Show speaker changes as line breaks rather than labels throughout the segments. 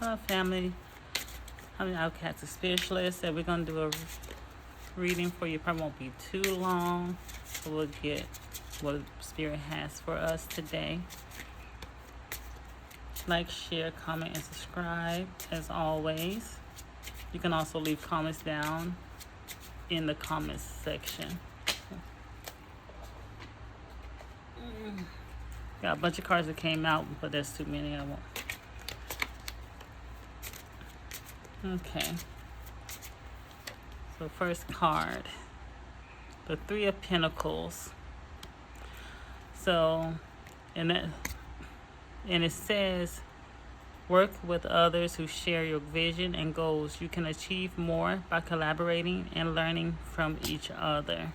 Hello, family. I'm an outcasted spiritualist, and we're going to do a reading for you. Probably won't be too long, so we'll get what Spirit has for us today. Like, share, comment, and subscribe as always. You can also leave comments down in the comments section. Got a bunch of cards that came out, but there's too many. I won't. Okay. So first card, the Three of Pentacles. So, and it says, work with others who share your vision and goals. You can achieve more by collaborating and learning from each other.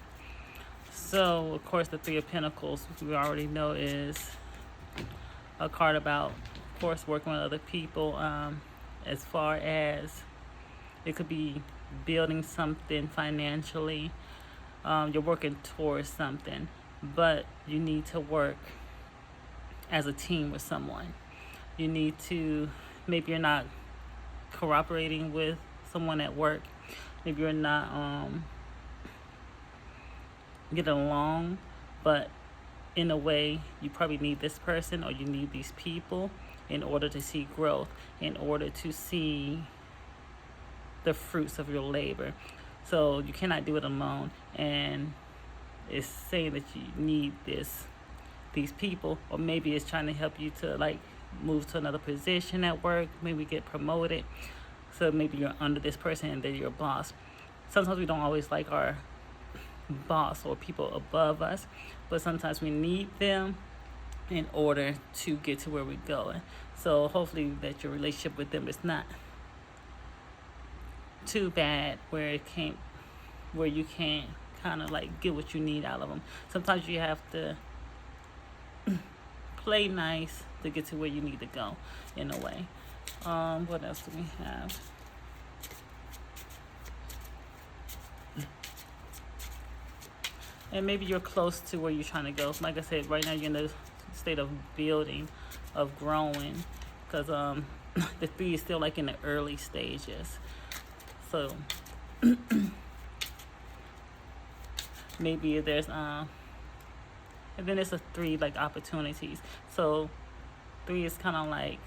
So, of course, the Three of Pentacles, we already know, is a card about, of course, working with other people. As far as it could be building something financially. You're working towards something, but you need to work as a team with someone. You need to, maybe you're not cooperating with someone at work. Maybe you're not getting along, but in a way, you probably need this person or you need these people in order to see growth, in order to see the fruits of your labor. So you cannot do it alone, and it's saying that you need these people, or maybe it's trying to help you to like move to another position at work, maybe get promoted. So maybe you're under this person and they're your boss. Sometimes we don't always like our boss or people above us, but sometimes we need them in order to get to where we're going. So hopefully that your relationship with them is not too bad where you can't kind of like get what you need out of them. Sometimes you have to play nice to get to where you need to go in a way. What else do we have? And maybe you're close to where you're trying to go. Like I said, right now you're in the state of building, of growing, because the three is still like in the early stages. So maybe there's and then it's a three, like opportunities. So three is kind of like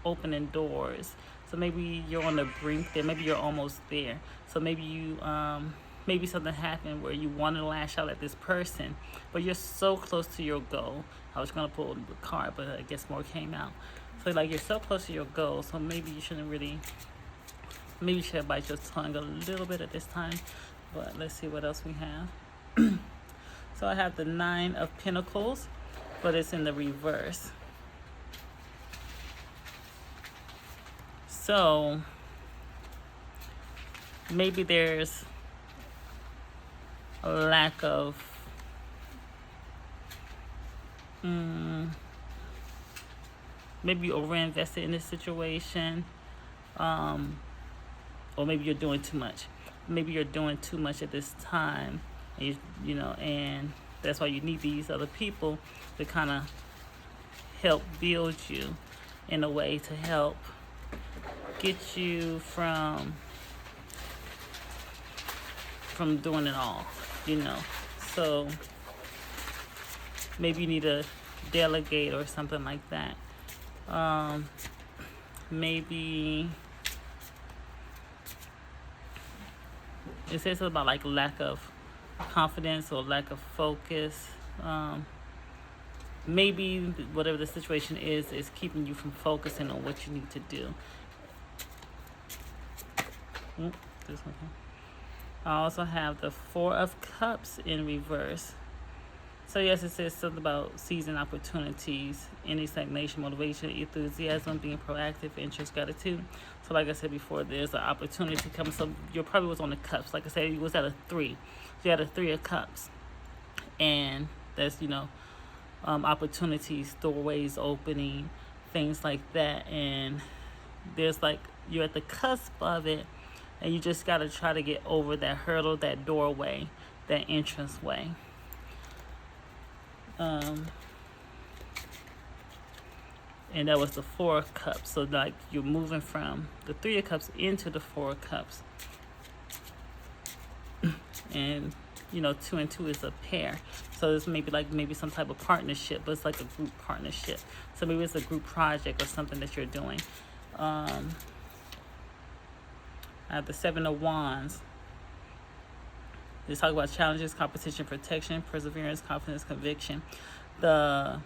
opening doors. So maybe you're on the brink there. Maybe you're almost there. So maybe you maybe something happened where you want to lash out at this person, but you're so close to your goal. I was going to pull the card, but I guess more came out. So like you're so close to your goal, so maybe you shouldn't really, maybe you should bite your tongue a little bit at this time. But let's see what else we have. So I have the Nine of Pentacles, but it's in the reverse. So maybe there's a lack of maybe you're over-invested in this situation, or maybe you're doing too much. Maybe you're doing too much at this time, and you know, and that's why you need these other people to kind of help build you in a way to help get you from doing it all, you know. So maybe you need to delegate or something like that. Maybe it says something about like lack of confidence or lack of focus. Maybe whatever the situation is keeping you from focusing on what you need to do. This one. I also have the Four of Cups in reverse. So yes, it says something about seizing opportunities, any stagnation, motivation, enthusiasm, being proactive, interest, gratitude. So like I said before, there's an opportunity coming. So you probably was on the cups. Like I said, you was at a three. So you had a Three of Cups. And that's, you know, opportunities, doorways opening, things like that. And there's like, you're at the cusp of it. And you just got to try to get over that hurdle, that doorway, that entrance way. and that was the Four of Cups. So like you're moving from the Three of Cups into the Four of Cups. And you know, 2 and 2 is a pair, so it's maybe some type of partnership, but it's like a group partnership. So maybe it's a group project or something that you're doing. I have the Seven of Wands. They talk about challenges, competition, protection, perseverance, confidence, conviction. The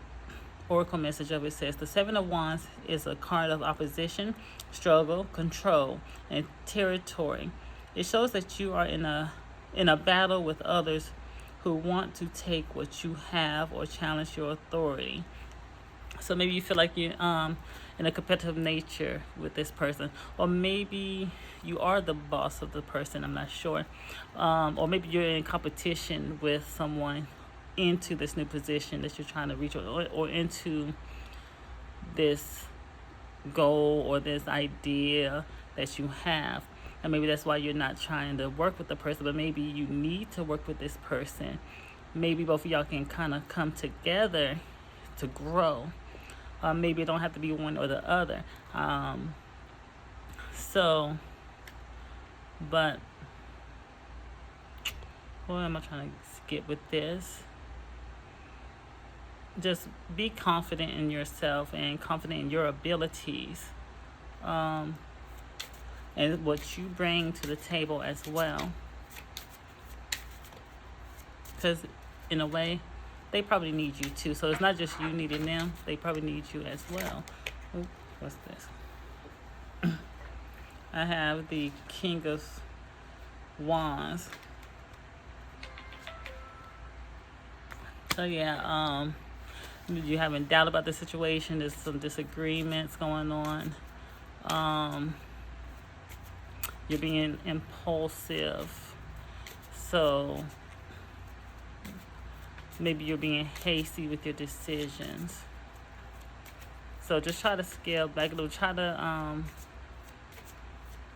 oracle message of it says the Seven of Wands is a card of opposition, struggle, control, and territory. It shows that you are in a battle with others who want to take what you have or challenge your authority. So maybe you feel like you're in a competitive nature with this person, or maybe you are the boss of the person, I'm not sure. Or maybe you're in competition with someone into this new position that you're trying to reach, or into this goal or this idea that you have. And maybe that's why you're not trying to work with the person, but maybe you need to work with this person. Maybe both of y'all can kind of come together to grow. Maybe it don't have to be one or the other. But what am I trying to get with this? Just be confident in yourself and confident in your abilities. And what you bring to the table as well. Because in a way, they probably need you too. So it's not just you needing them, they probably need you as well. Ooh, what's this? I have the King of Wands. So yeah, you having doubt about the situation, there's some disagreements going on. You're being impulsive, so maybe you're being hasty with your decisions. So just try to scale back a little. Try to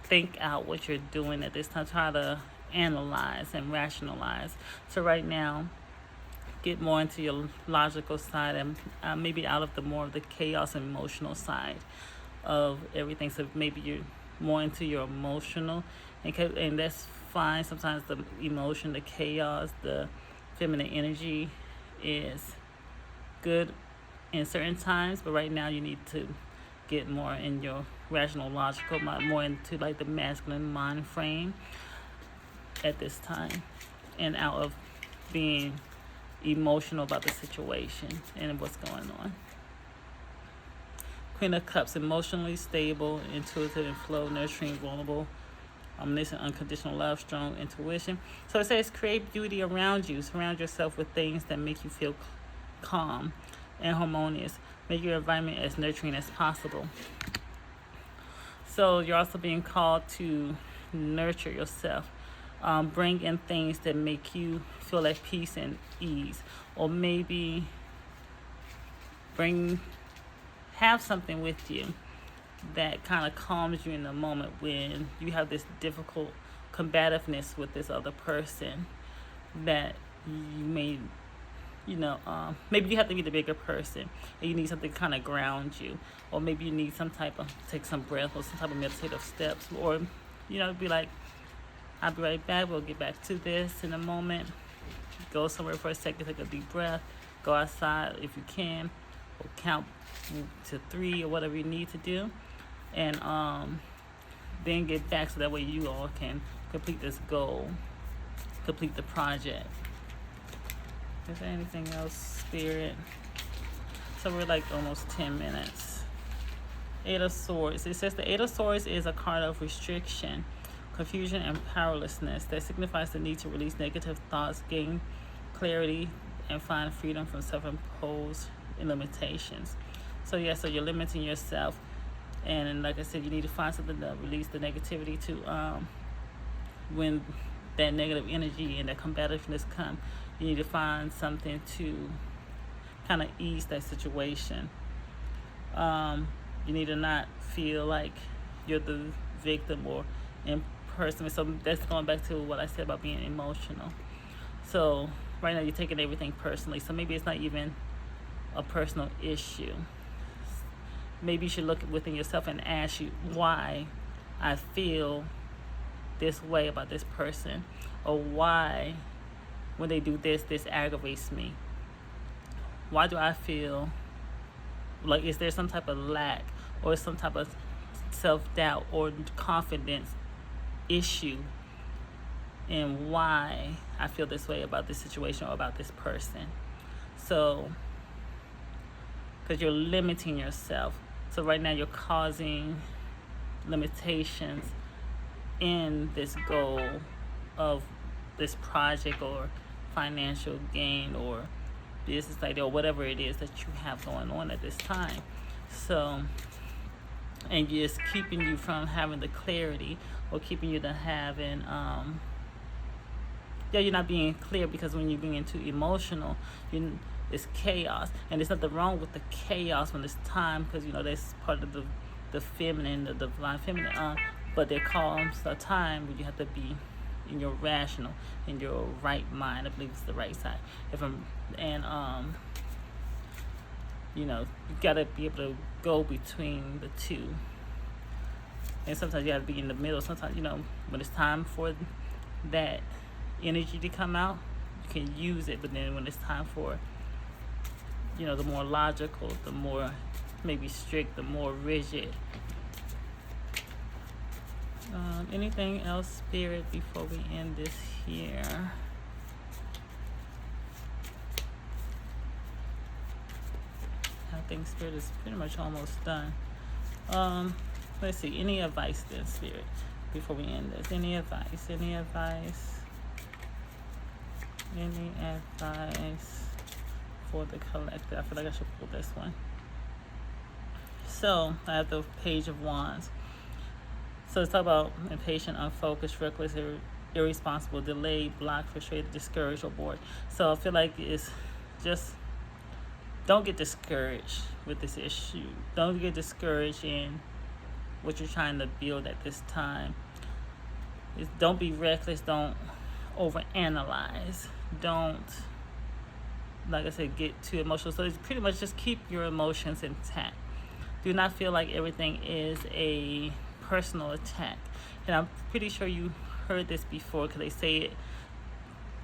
think out what you're doing at this time. Try to analyze and rationalize. So right now, get more into your logical side and maybe out of the more of the chaos and emotional side of everything. So maybe you're more into your emotional, and that's fine. Sometimes the emotion, the chaos, the feminine energy is good in certain times, but right now you need to get more in your rational, logical, more into like the masculine mind frame at this time, and out of being emotional about the situation and what's going on. Queen of Cups, emotionally stable, intuitive and flow, nurturing, vulnerable, omniscient, unconditional love, strong intuition. So it says create beauty around you. Surround yourself with things that make you feel calm and harmonious. Make your environment as nurturing as possible. So you're also being called to nurture yourself. Bring in things that make you feel at peace and ease, or maybe have something with you that kind of calms you in the moment when you have this difficult combativeness with this other person that you may, maybe you have to be the bigger person and you need something to kind of ground you, or maybe you need take some breath or some type of meditative steps, or be like, I'll be right back, we'll get back to this in a moment. Go somewhere for a second, take a deep breath, go outside if you can, or count to 3 or whatever you need to do, and then get back so that way you all can complete this goal, complete the project. Is there anything else, Spirit? So we're like almost 10 minutes. 8 of Swords. It says the 8 of Swords is a card of restriction, confusion, and powerlessness that signifies the need to release negative thoughts, gain clarity, and find freedom from self-imposed limitations. So you're limiting yourself, and like I said, you need to find something to release the negativity to. When that negative energy and that combativeness come, you need to find something to kind of ease that situation. You need to not feel like you're the victim or in person. So that's going back to what I said about being emotional. So right now you're taking everything personally. So maybe it's not even a personal issue. maybe you should look within yourself and ask you why I feel this way about this person, or why when they do this aggravates me. Why do I feel like, is there some type of lack or some type of self-doubt or confidence issue in why I feel this way about this situation or about this person? So, because you're limiting yourself. So right now you're causing limitations in this goal of this project or financial gain or business idea or whatever it is that you have going on at this time. So, and just keeping you from having the clarity, or keeping you to having you're not being clear, because when you're being too emotional, it's chaos. And there's nothing wrong with the chaos when it's time, because that's part of the feminine, the divine feminine, but there comes a time when you have to be in your rational, in your right mind. I believe it's the right side. You gotta be able to go between the two. And sometimes you gotta be in the middle. Sometimes, when it's time for that energy to come out, you can use it. But then when it's time for, the more logical, the more maybe strict, the more rigid. Anything else, Spirit, before we end this here? I think Spirit is pretty much almost done. Let's see. Any advice then, Spirit, before we end this? Any advice? Any advice? Any advice for the collective? I feel like I should pull this one. So I have the Page of Wands. So it's talk about impatient, unfocused, reckless, irresponsible, delayed, blocked, frustrated, discouraged, or bored. So I feel like it's just, don't get discouraged with this issue. Don't get discouraged in what you're trying to build at this time. Don't be reckless. Don't overanalyze. Don't, like I said, get too emotional. So it's pretty much just keep your emotions intact. Do not feel like everything is a personal attack. And I'm pretty sure you heard this before, because they say it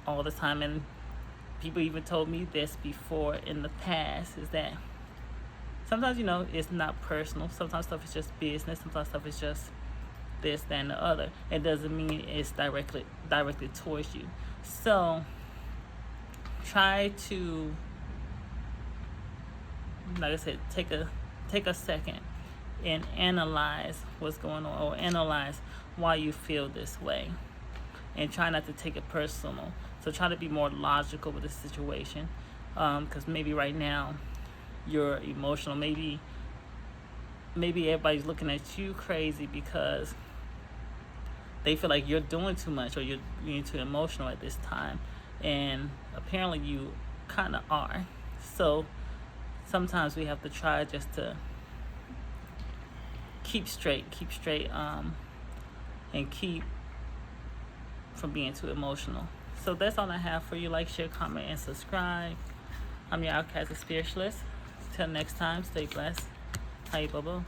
all the time, and people even told me this before in the past, is that sometimes it's not personal. Sometimes stuff is just business. Sometimes stuff is just this, that, and the other. It doesn't mean it's directly towards you. So try to, like I said, take a second and analyze what's going on, or analyze why you feel this way, and try not to take it personal. So try to be more logical with the situation, because maybe right now you're emotional. Maybe everybody's looking at you crazy because they feel like you're doing too much, or you're being too emotional at this time, and apparently you kind of are. So sometimes we have to try just to keep straight, and keep from being too emotional. So that's all I have for you. Like, share, comment, and subscribe. I'm your outcasted spiritualist. Till next time, stay blessed. Hi, Bubba.